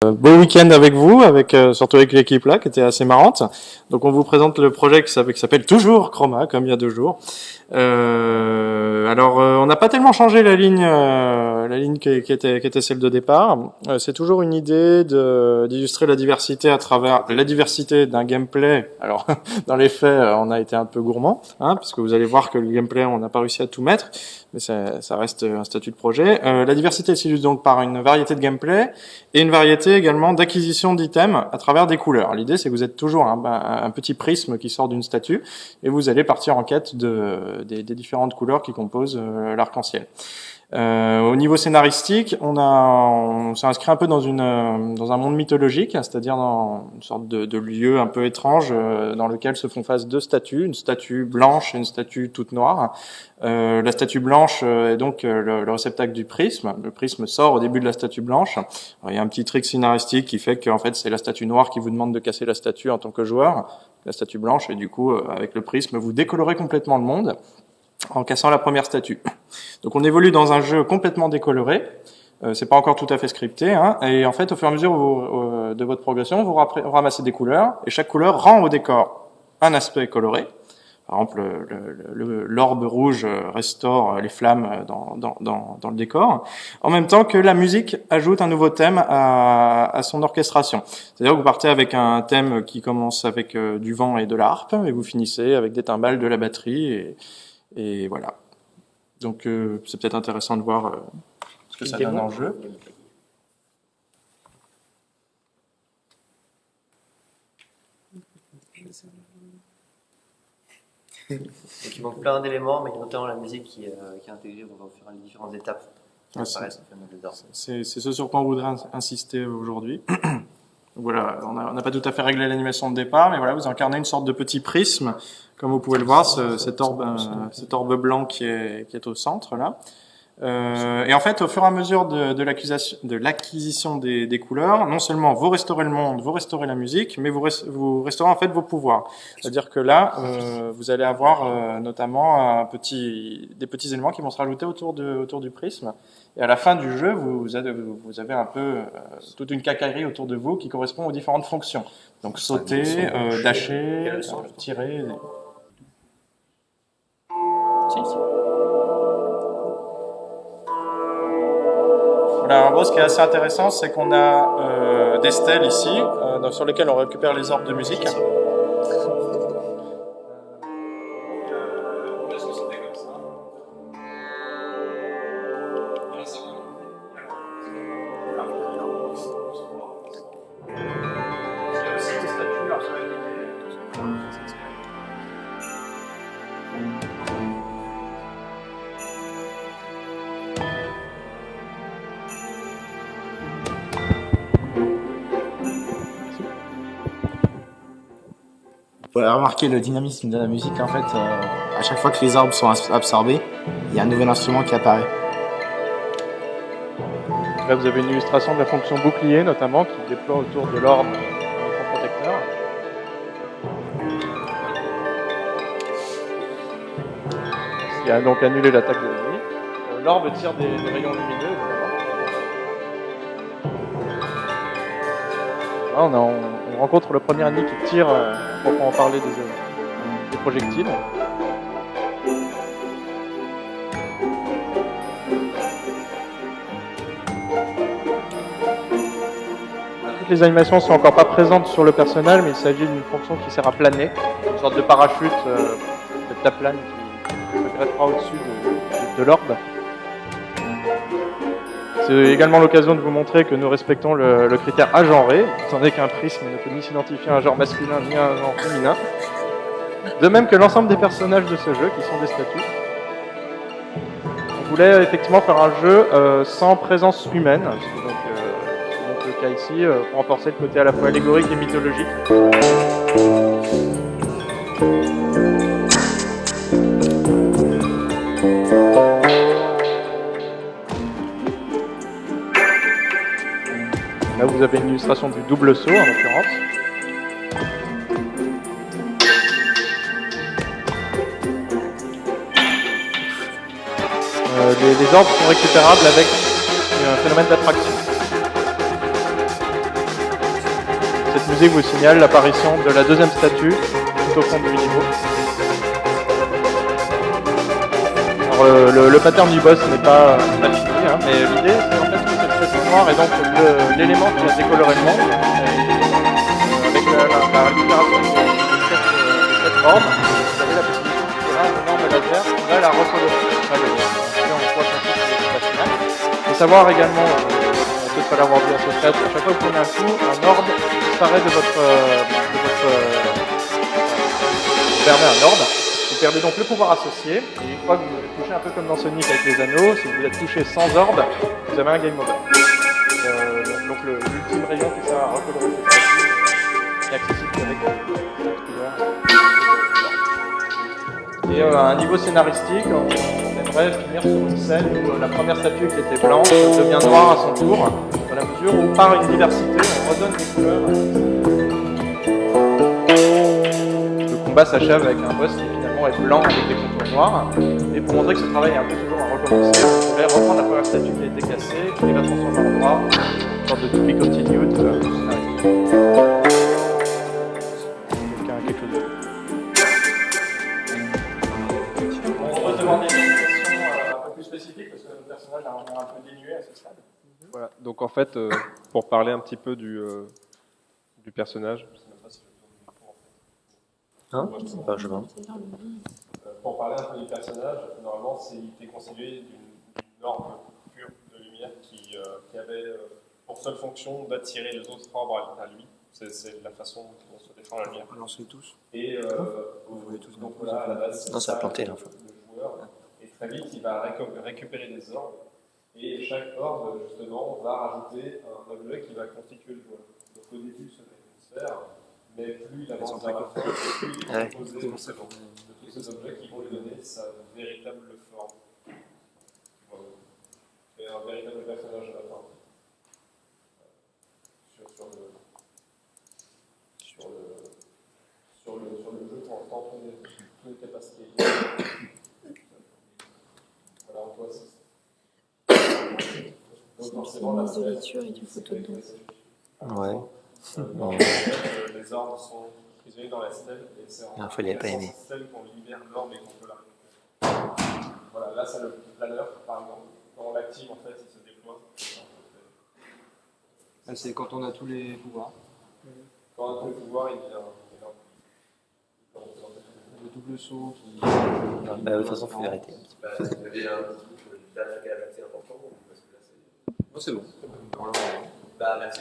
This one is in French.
Beau week-end avec vous, surtout avec l'équipe là, qui était assez marrante. Donc on vous présente le projet qui s'appelle toujours Chroma, comme il y a 2 jours. On n'a pas tellement changé la ligne qui était celle de départ. C'est toujours une idée d'illustrer la diversité à travers la diversité d'un gameplay. Alors dans les faits, on a été un peu gourmand, puisque vous allez voir que le gameplay, on n'a pas réussi à tout mettre, mais ça reste un statut de projet. La diversité s'illustre donc par une variété de gameplay et une variété également d'acquisition d'items à travers des couleurs. L'idée, c'est que vous êtes toujours un petit prisme qui sort d'une statue et vous allez partir en quête des différentes couleurs qui composent l'arc-en-ciel. Au niveau scénaristique, on s'est inscrit un peu dans un monde mythologique, c'est-à-dire dans une sorte de lieu un peu étrange dans lequel se font face 2 statues, une statue blanche et une statue toute noire. La statue blanche est donc le réceptacle du prisme. Le prisme sort au début de la statue blanche. Alors, il y a un petit trick scénaristique qui fait qu'en fait c'est la statue noire qui vous demande de casser la statue en tant que joueur, la statue blanche, et du coup avec le prisme vous décolorez complètement le monde en cassant la première statue. Donc on évolue dans un jeu complètement décoloré. C'est pas encore tout à fait scripté, et en fait au fur et à mesure de votre progression, vous ramassez des couleurs, et chaque couleur rend au décor un aspect coloré. Par exemple, l'orbe rouge restaure les flammes dans le décor, en même temps que la musique ajoute un nouveau thème à son orchestration. C'est-à-dire que vous partez avec un thème qui commence avec du vent et de la harpe, et vous finissez avec des timbales, de la batterie, et voilà. Donc c'est peut-être intéressant de voir ce que ça donne en jeu. Donc il manque plein d'éléments, mais il y a notamment la musique qui est intégrée au fur et à mesure des différentes étapes qui apparaissent au fur et à mesure. C'est ce sur quoi on voudrait insister aujourd'hui. Voilà, on n'a pas tout à fait réglé l'animation de départ, mais voilà, vous incarnez une sorte de petit prisme, comme vous pouvez le voir, cet orbe blanc qui est au centre là. Et en fait, au fur et à mesure de l'acquisition des couleurs, non seulement vous restaurez le monde, vous restaurez la musique, mais vous restaurez en fait vos pouvoirs. C'est-à-dire que là, vous allez avoir notamment des petits éléments qui vont se rajouter autour du prisme. Et à la fin du jeu, vous avez un peu toute une cacaillerie autour de vous qui correspond aux différentes fonctions. Donc sauter, dasher, tirer. Voilà, en gros, ce qui est assez intéressant, c'est qu'on a des stèles ici, sur lesquelles on récupère les orbes de musique. Vous pouvez remarquer le dynamisme de la musique, en fait, à chaque fois que les orbes sont absorbés, il y a un nouvel instrument qui apparaît. Là, vous avez une illustration de la fonction bouclier, notamment, qui déploie autour de l'orbe un écran protecteur. Ce qui a donc annulé l'attaque de l'ennemi. L'orbe tire des rayons lumineux, évidemment. Là, on rencontre le premier ennemi qui tire, pour en parler des projectiles. Toutes les animations sont encore pas présentes sur le personnage, mais il s'agit d'une fonction qui sert à planer, une sorte de parachute de taplane qui se greffera au-dessus de l'orbe. C'est également l'occasion de vous montrer que nous respectons le critère agenré, étant donné qu'un prisme ne peut ni s'identifier à un genre masculin ni à un genre féminin. De même que l'ensemble des personnages de ce jeu, qui sont des statues. On voulait effectivement faire un jeu sans présence humaine, c'est donc le cas ici, pour renforcer le côté à la fois allégorique et mythologique. Là, vous avez une illustration du double saut, en l'occurrence. Les orbes sont récupérables avec un phénomène d'attraction. cette musique vous signale l'apparition de la deuxième statue tout au fond du niveau. Alors, le pattern du boss n'est pas fini, hein, mais l'idée c'est en fait que cette statue noire est donc l'élément qui a décoloré le monde. Avec la récupération de cette orbe, vous avez la possibilité de tirer un énorme laser qui va la recolorer. Il faut savoir également, peut-être pas l'avoir vu à ce stade, à chaque fois que vous prenez un coup, un orbe disparaît de votre vous perdez un orbe. Vous perdez donc le pouvoir associé, et une fois que vous avez touché un peu comme dans Sonic avec les anneaux, si vous êtes touché sans orbe, vous avez un game over. Donc l'ultime rayon qui sert à recolorer cette statue est accessible avec cette couleur. Et un niveau scénaristique, on aimerait finir sur une scène où la première statue qui était blanche devient noire à son tour, dans la mesure où par une diversité, on redonne des couleurs. Le combat s'achève avec un boss qui finalement est blanc avec des contours noirs. Et pour montrer que ce travail est un peu toujours à recommencer, on pourrait reprendre la première statue qui a été cassée, qui va transformer en noir, une sorte de to be continued scénaristique. Quelqu'un a quelque chose de... On va demander des questions un peu plus spécifiques parce que notre personnage est un peu dénué à ce stade. Voilà, donc en fait, pour parler un petit peu du personnage, je sais même pas si Hein? Je vois. pour parler un peu du personnage, normalement, il était constitué d'une orbe pure de lumière qui avait pour seule fonction d'attirer les autres orbes à lui. C'est la façon dont se défend la lumière. Lancez tous. Et Vous voulez tous. donc voilà, à la base, Non, ça a planté, là. le joueur. Et très vite, il va récupérer des orbes. Et chaque orbe, justement, va rajouter un objet qui va constituer le joueur. Donc au début, ce n'est qu'une sphère, mais plus il avance vers la fin, plus il est composé de tous ces objets qui vont lui donner sa véritable forme. Voilà. C'est un véritable personnage à la fin. Sur le jeu, pour l'instant, tous les capacités. Voilà, en toi, c'est une isoliture et du photo de dos. Ouais. Les orbes sont prisonniers dans la stèle et c'est en fois, il n'avait pas aimé. stèle qu'on libère l'orbe et qu'on peut la récupérer. Voilà, là c'est le planeur par exemple. Quand on l'active en fait, il se déploie. C'est quand on a tous les pouvoirs. Quand on a tous les pouvoirs, il vient. Le double saut qui. De toute façon, il faut l'arrêter. Vous avez un petit truc de data qui est assez important parce que là c'est. Oh, c'est bon. Bah merci.